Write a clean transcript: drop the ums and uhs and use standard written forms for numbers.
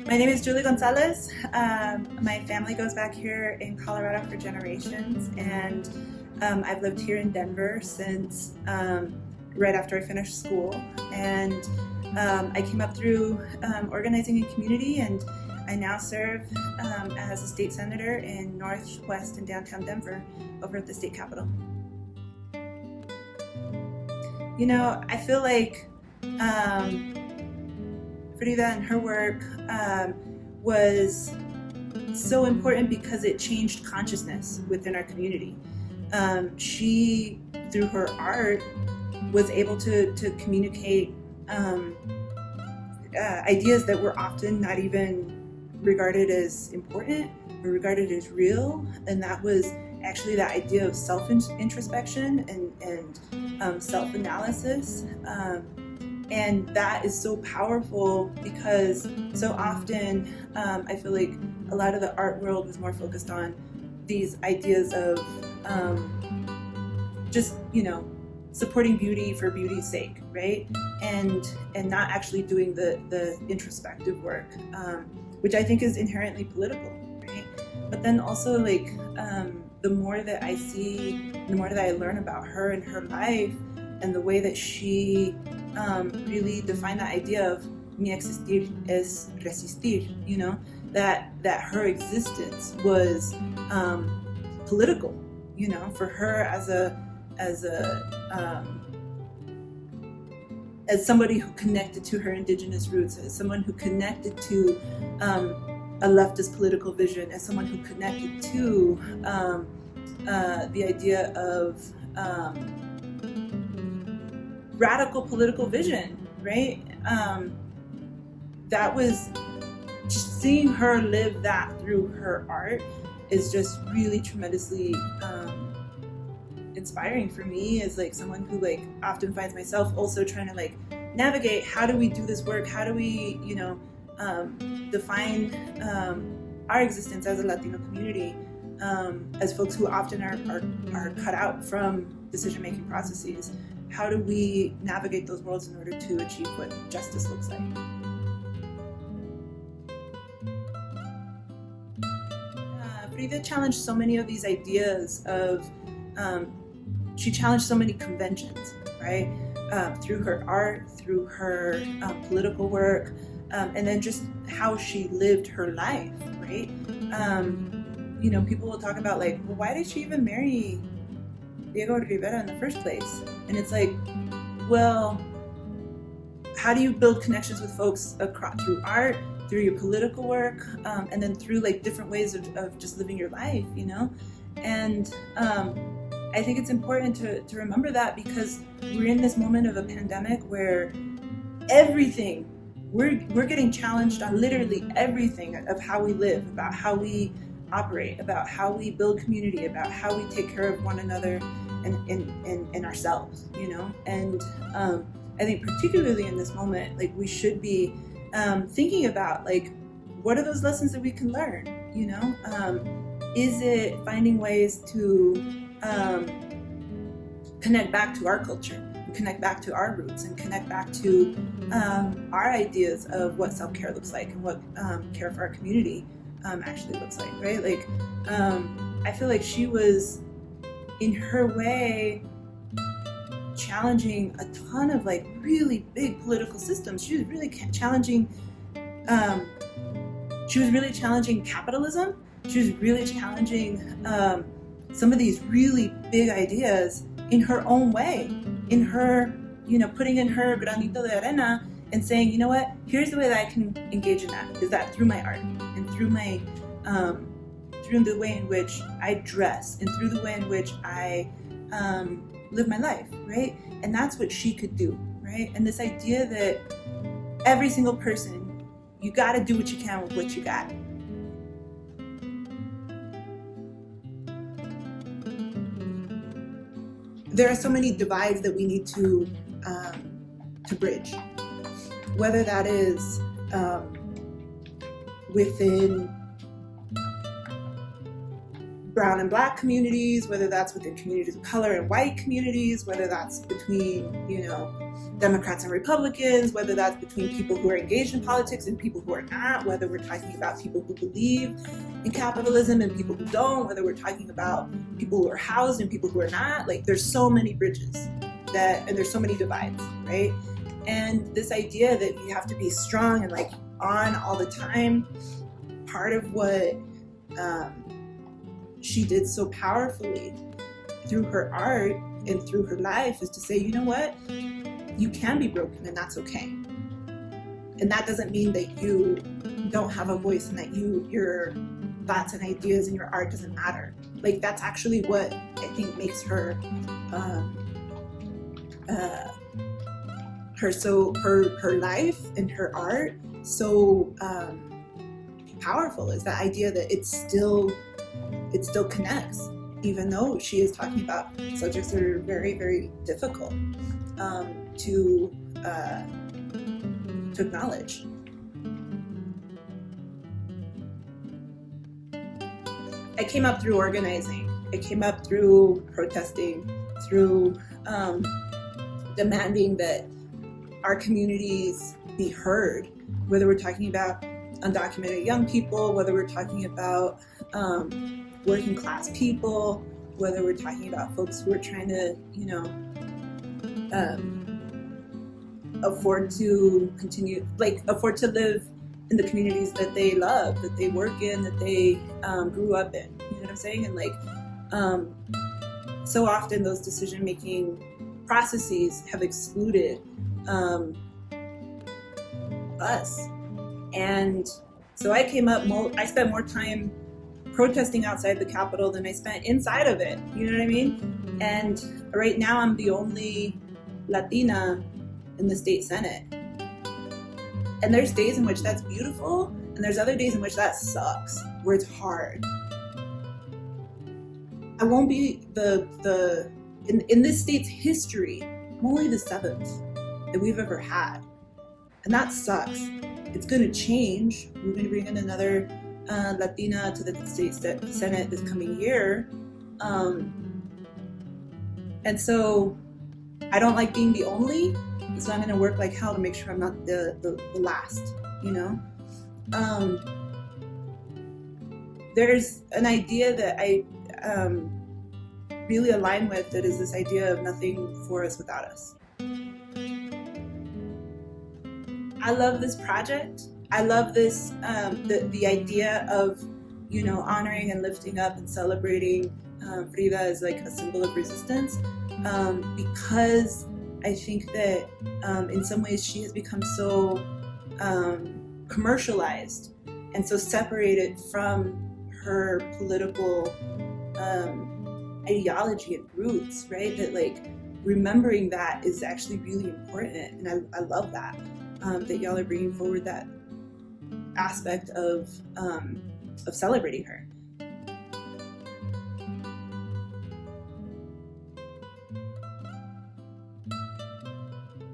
My name is Julie Gonzales. My family goes back here in Colorado for generations, and I've lived here in Denver since right after I finished school. And I came up through organizing a community, and I now serve as a state senator in Northwest and downtown Denver over at the state capitol. You know, I feel like Frida and her work was so important because it changed consciousness within our community. She, through her art, was able to communicate ideas that were often not even regarded as important or regarded as real, and that was actually that idea of self-introspection and self-analysis. And that is so powerful because so often I feel like a lot of the art world was more focused on these ideas of just, you know, supporting beauty for beauty's sake, right? And not actually doing the introspective work, which I think is inherently political, right? But then also, like, the more that I see, the more that I learn about her and her life and the way that she really defined that idea of mi existir es resistir, you know, that her existence was political, you know, for her as somebody who connected to her indigenous roots, as someone who connected to a leftist political vision, as someone who connected to the idea of radical political vision, right? That was just seeing her live that through her art is just really tremendously inspiring for me as like someone who like often finds myself also trying to like navigate how do we do this work, how do we, you know, define our existence as a Latino community, as folks who often are cut out from decision-making processes. How do we navigate those worlds in order to achieve what justice looks like? Frida challenged so many of these ideas of, she challenged so many conventions, right? Through her art, through her political work, and then just how she lived her life, right? You know, people will talk about like, well, why did she even marry Diego Rivera in the first place? And it's like, well, how do you build connections with folks across, through art, through your political work, and then through like different ways of just living your life, you know? And I think it's important to remember that because we're in this moment of a pandemic where everything, we're getting challenged on literally everything of how we live, about how we operate, about how we build community, about how we take care of one another and ourselves, you know? And I think particularly in this moment, like we should be thinking about like, what are those lessons that we can learn, you know? Is it finding ways to connect back to our culture, and connect back to our roots, and connect back to our ideas of what self-care looks like and what care for our community actually looks like, right? Like, I feel like she was, in her way, challenging a ton of like really big political systems. She was really challenging. She was really challenging capitalism. She was really challenging some of these really big ideas in her own way. In her, you know, putting in her granito de arena and saying, you know what? Here's the way that I can engage in that. Is that through my art and through my through the way in which I dress and through the way in which I live my life, right? And that's what she could do, right? And this idea that every single person, you got to do what you can with what you got. There are so many divides that we need to bridge, whether that is within brown and black communities, whether that's within communities of color and white communities, whether that's between, Democrats and Republicans, whether that's between people who are engaged in politics and people who are not, whether we're talking about people who believe in capitalism and people who don't, whether we're talking about people who are housed and people who are not. Like, there's so many bridges and there's so many divides, right? And this idea that you have to be strong and like on all the time, part of what she did so powerfully through her art and through her life is to say, you know what? You can be broken and that's okay. And that doesn't mean that you don't have a voice and that your thoughts and ideas and your art doesn't matter. Like, that's actually what I think makes her her life and her art so powerful, is the idea that it still connects, even though she is talking about subjects that are very, very difficult to acknowledge. I came up through organizing. I came up through protesting, through demanding that our communities be heard, whether we're talking about undocumented young people, whether we're talking about working class people, whether we're talking about folks who are trying to, afford to live in the communities that they love, that they work in, that they grew up in. You know what I'm saying? And like, so often those decision-making processes have excluded us. And so I came up, I spent more time protesting outside the Capitol than I spent inside of it. You know what I mean? And right now I'm the only Latina in the state Senate. And there's days in which that's beautiful, and there's other days in which that sucks, where it's hard. I won't be in this state's history, I'm only the 7th that we've ever had. And that sucks. It's gonna change. We're gonna bring in another Latina to the state Senate this coming year. And so I don't like being the only, so I'm gonna work like hell to make sure I'm not the last, There's an idea that I really align with, that is this idea of nothing for us without us. I love this project. I love this, the idea of, honoring and lifting up and celebrating Frida as like a symbol of resistance, because I think that in some ways she has become so commercialized and so separated from her political ideology and roots, right? That like remembering that is actually really important, and I love that that y'all are bringing forward that aspect of celebrating her.